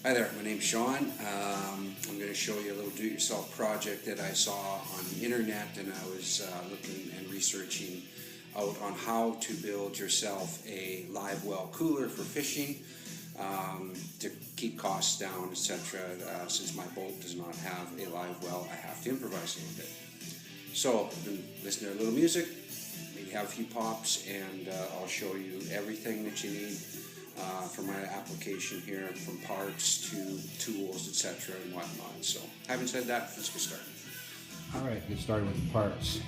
Hi there, my name's Sean. I'm going to show you a little do-it-yourself project that I saw on the internet, and I was looking and researching out on how to build yourself a Livewell cooler for fishing to keep costs down, etc. Since my boat does not have a live well, I have to improvise a little bit. So, listen to a little music, maybe have a few pops, and I'll show you everything that you need for my application here, from parts to tools, etc. and whatnot. So, having said that, let's get started. Alright, get started with the parts.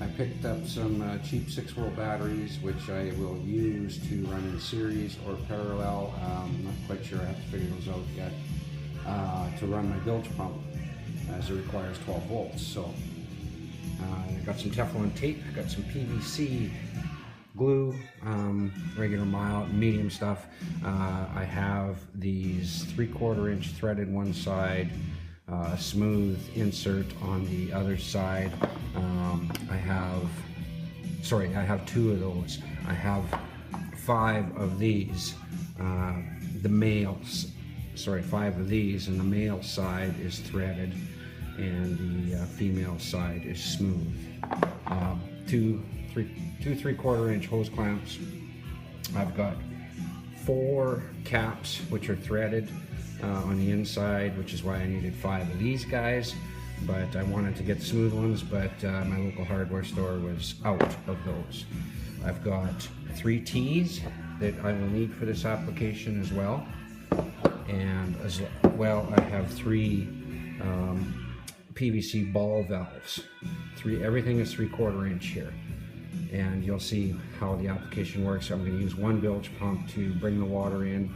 I picked up some cheap 6-volt batteries, which I will use to run in series or parallel. I'm not quite sure, I have to figure those out yet. To run my bilge pump, as it requires 12 volts. So, I got some Teflon tape, got some PVC glue, regular mild, medium stuff. I have these 3/4 inch threaded one side, smooth insert on the other side. I have 2 of those. I have 5 of these. 5 of these, and the male side is threaded and the female side is smooth. 2 3/4 inch hose clamps. I've got 4 caps which are threaded on the inside, which is why I needed 5 of these guys, but I wanted to get the smooth ones, but my local hardware store was out of those. I've got 3 T's that I will need for this application as well, and as well I have 3 PVC ball valves. Everything is 3/4 inch here, and you'll see how the application works. I'm going to use 1 bilge pump to bring the water in,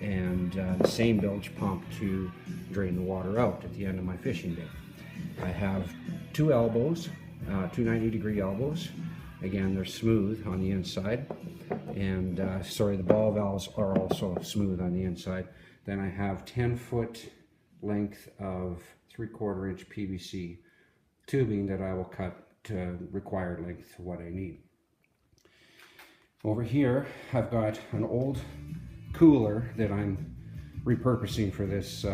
and the same bilge pump to drain the water out at the end of my fishing day. I have 2 elbows, 2 90-degree elbows. Again, they're smooth on the inside, and the ball valves are also smooth on the inside. Then I have 10-foot length of 3/4 inch PVC tubing that I will cut to required length, what I need. Over here, I've got an old cooler that I'm repurposing for this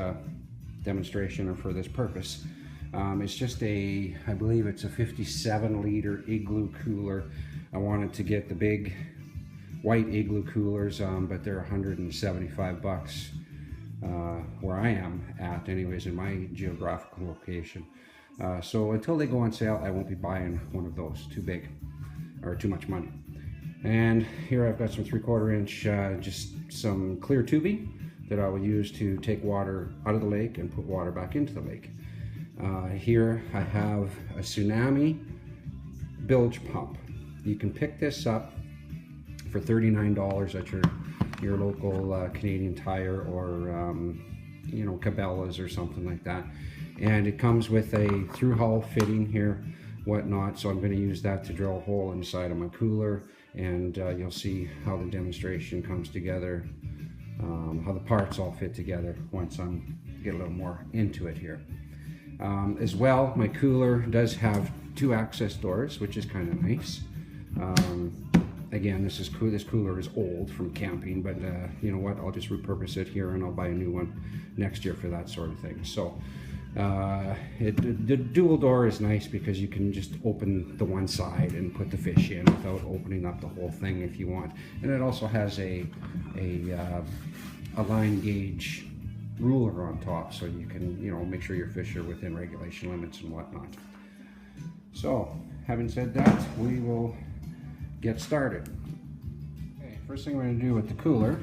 demonstration or for this purpose. It's just I believe it's a 57-liter igloo cooler. I wanted to get the big white igloo coolers, but they're $175 where I am at, anyways, in my geographical location. So until they go on sale, I won't be buying one of those. Too big or too much money. And here I've got some 3/4 inch, just some clear tubing that I will use to take water out of the lake and put water back into the lake. Here I have a Tsunami bilge pump. You can pick this up for $39 at your local Canadian Tire or Cabela's or something like that. And it comes with a through hull fitting here, whatnot, so I'm going to use that to drill a hole inside of my cooler, and you'll see how the demonstration comes together, how the parts all fit together once I get a little more into it here. As well, my cooler does have 2 access doors, which is kind of nice. Again, this cooler is old from camping, but you know what, I'll just repurpose it here and I'll buy a new one next year for that sort of thing. So the dual door is nice because you can just open the one side and put the fish in without opening up the whole thing if you want. And it also has a line gauge ruler on top, so you can make sure your fish are within regulation limits and whatnot. So having said that, we will get started. Okay, first thing we're going to do with the cooler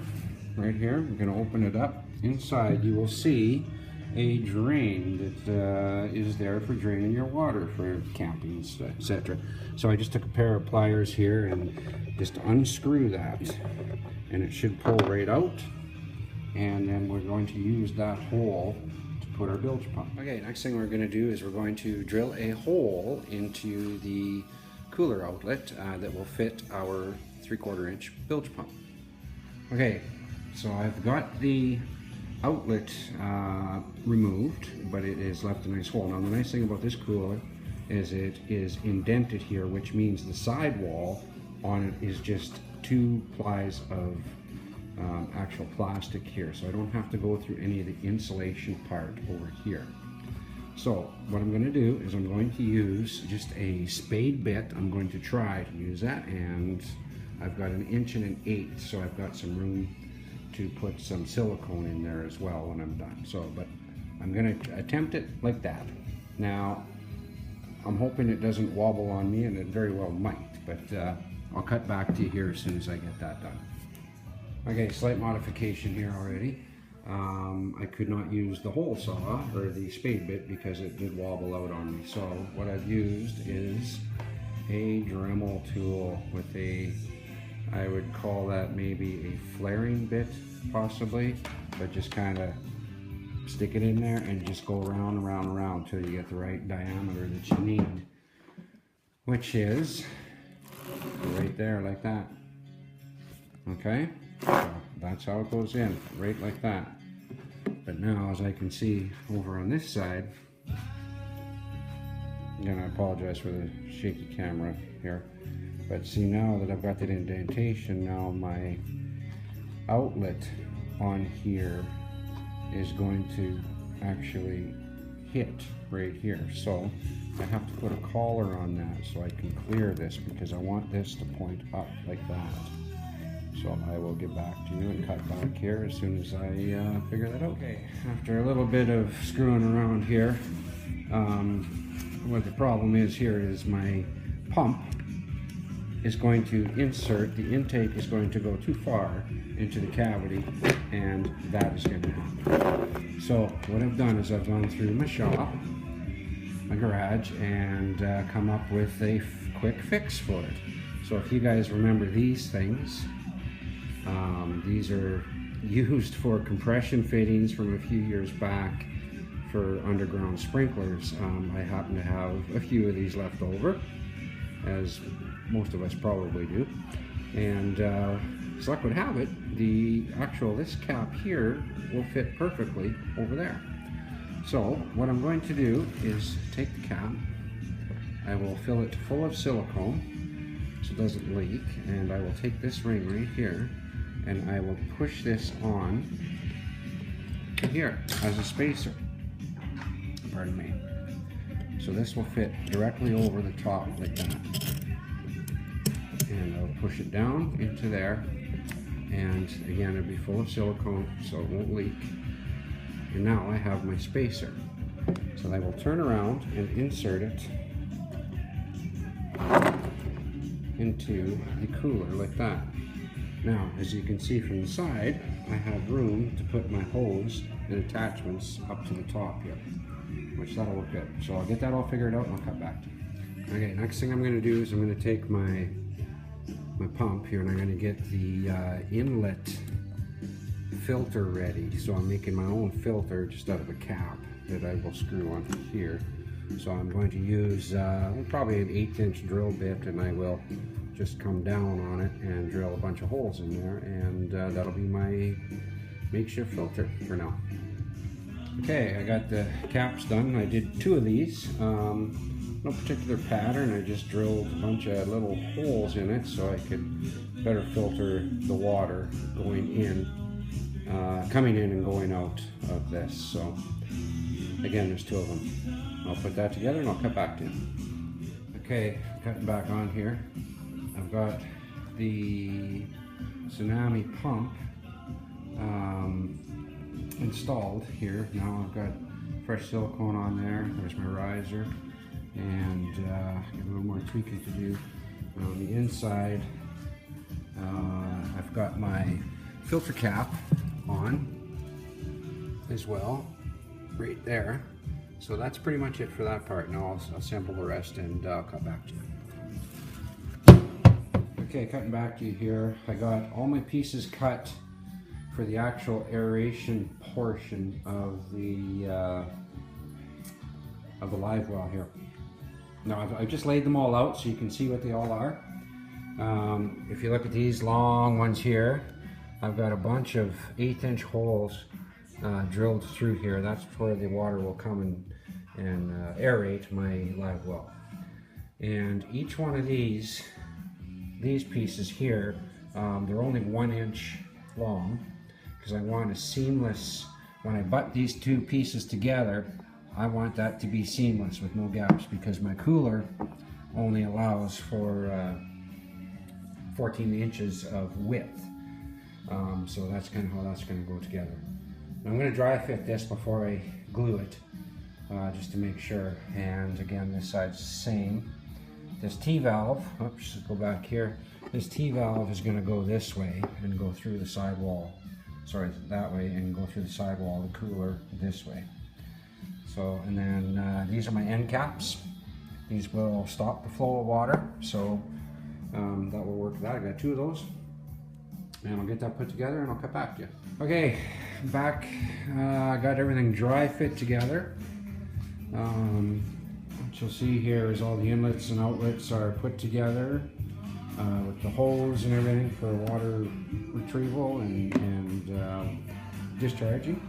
right here, we're going to open it up. Inside you will see a drain that is there for draining your water for camping, etc. So I just took a pair of pliers here and just unscrew that, and it should pull right out, and then we're going to use that hole to put our bilge pump. Okay, next thing we're going to do is we're going to drill a hole into the cooler outlet that will fit our 3/4 inch bilge pump. Okay, so I've got the outlet removed, but it has left a nice hole. Now the nice thing about this cooler is it is indented here, which means the sidewall on it is just 2 plies of actual plastic here, so I don't have to go through any of the insulation part over here. So what I'm going to do is I'm going to use just a spade bit. I'm going to try to use that, and I've got 1 1/8 inches, so I've got some room to put some silicone in there as well when I'm done. So, but I'm going to attempt it like that. Now, I'm hoping it doesn't wobble on me, and it very well might, but I'll cut back to you here as soon as I get that done. Okay, slight modification here already. I could not use the hole saw or the spade bit because it did wobble out on me. So what I've used is a Dremel tool with a, I would call that maybe a flaring bit possibly, but just kind of stick it in there and just go around and around and around until you get the right diameter that you need, which is right there like that. Okay, so that's how it goes in, right like that. But now, as I can see over on this side, again, I apologize for the shaky camera here, but see now that I've got that indentation, now my outlet on here is going to actually hit right here. So I have to put a collar on that so I can clear this, because I want this to point up like that. So I will get back to you and cut back here as soon as I figure that out. Okay, after a little bit of screwing around here, what the problem is here is my pump is going to insert, the intake is going to go too far into the cavity, and that is going to happen. So what I've done is I've gone through my shop, my garage, and come up with a quick fix for it. So if you guys remember these things, these are used for compression fittings from a few years back for underground sprinklers. I happen to have a few of these left over, as most of us probably do, and as luck would have it, this cap here will fit perfectly over there. So what I'm going to do is take the cap, I will fill it full of silicone so it doesn't leak, and I will take this ring right here and I will push this on here as a spacer, pardon me. So this will fit directly over the top like that, and I'll push it down into there, and again it'll be full of silicone so it won't leak. And now I have my spacer, so I will turn around and insert it into the cooler like that. Now, as you can see from the side, I have room to put my hose and attachments up to the top here, which that'll work good. So I'll get that all figured out and I'll cut back to you. Okay, next thing I'm going to do is I'm going to take my pump here and I'm going to get the inlet filter ready. So I'm making my own filter just out of a cap that I will screw onto here. So I'm going to use probably an 1/8 inch drill bit, and I will just come down on it and drill a bunch of holes in there, and that'll be my makeshift filter for now. Okay, I got the caps done. I did 2 of these. No particular pattern, I just drilled a bunch of little holes in it so I could better filter the water going in, coming in and going out of this. So again, there's 2 of them. I'll put that together and I'll cut back to you. Okay, cutting back on here. I've got the Tsunami pump installed here. Now I've got fresh silicone on there. There's my riser, and a little more tweaking to do. On the inside, I've got my filter cap on as well, right there. So that's pretty much it for that part. Now I'll sample the rest and cut back to you. Okay, cutting back to you here. I got all my pieces cut for the actual aeration portion of the Livewell here. Now I've just laid them all out so you can see what they all are. If you look at these long ones here, I've got a bunch of 1/8 inch holes drilled through here. That's where the water will come and aerate my Livewell. And each one of these pieces here, they're only 1 inch long because I want a seamless, when I butt these two pieces together, I want that to be seamless with no gaps because my cooler only allows for 14 inches of width. So that's kind of how that's going to go together. Now I'm going to dry fit this before I glue it, just to make sure. And again, this side's the same. This T-valve, oops, go back here. This T-valve is going to go this way and go through the sidewall. Sorry, that way, and go through the sidewall, the cooler this way. So, and then these are my end caps. These will stop the flow of water, so that will work for that. I got 2 of those. And I'll get that put together and I'll cut back to you. Okay, back, I got everything dry fit together. What you'll see here is all the inlets and outlets are put together with the hose and everything for water retrieval and discharging.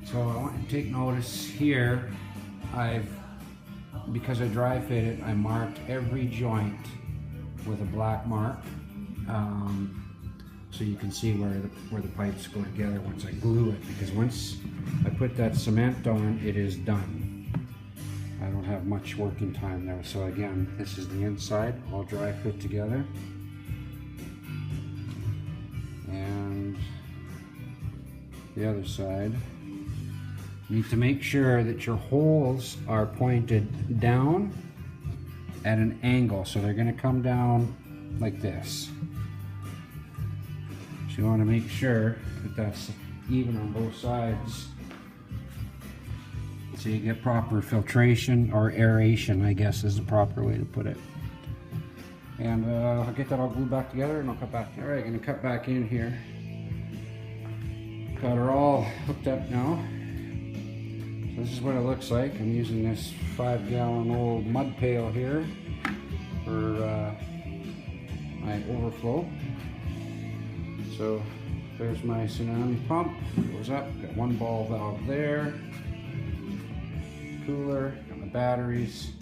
So I want you to take notice here, because I dry fit it, I marked every joint with a black mark. So you can see where the pipes go together once I glue it, because once I put that cement on, it is done. I don't have much working time there. So again, this is the inside, all dry fit together. And the other side. You need to make sure that your holes are pointed down at an angle. So they're going to come down like this. So you want to make sure that that's even on both sides, so you get proper filtration, or aeration, I guess is the proper way to put it. And I'll get that all glued back together and I'll cut back. All right, going to cut back in here. Got her all hooked up now. So this is what it looks like. I'm using this 5-gallon old mud pail here for my overflow. So there's my tsunami pump, goes up, got 1 ball valve there, cooler, got my batteries,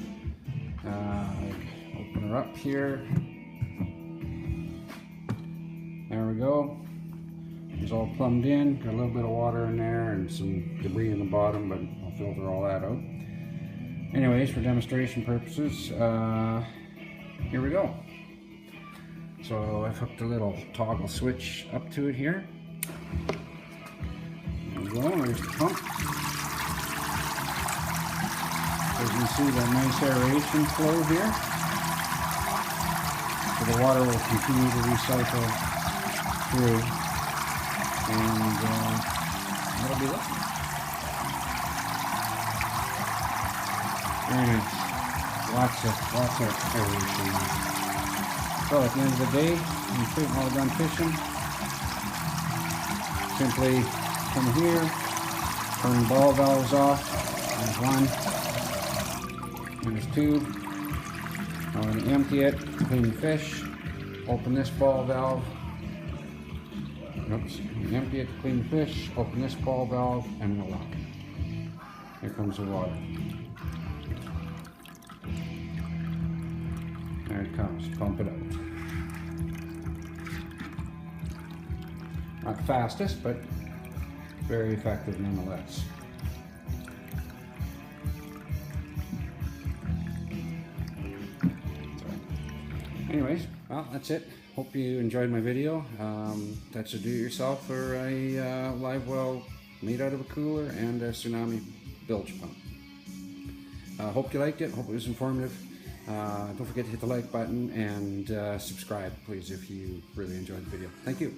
open her up here, there we go, it's all plumbed in, got a little bit of water in there and some debris in the bottom, but I'll filter all that out. Anyways, for demonstration purposes, here we go. So I've hooked a little toggle switch up to it here. There we go, there's the pump. As you can see, that nice aeration flow here. So the water will continue to recycle through, and that'll be it. Very nice. Lots of aeration. So at the end of the day, when you're all done fishing, simply come here, turn the ball valves off. There's 1, and there's 2. Now we're going to empty it, clean the fish, open this ball valve. Oops, empty it, clean the fish, open this ball valve, and voila. Here comes the water. There it comes, pump it up. Not the fastest, but very effective nonetheless. So, anyways, well, that's it. Hope you enjoyed my video. That's a do-it-yourself or a Livewell made out of a cooler and a tsunami bilge pump. Hope you liked it. Hope it was informative. Don't forget to hit the like button and subscribe, please, if you really enjoyed the video. Thank you.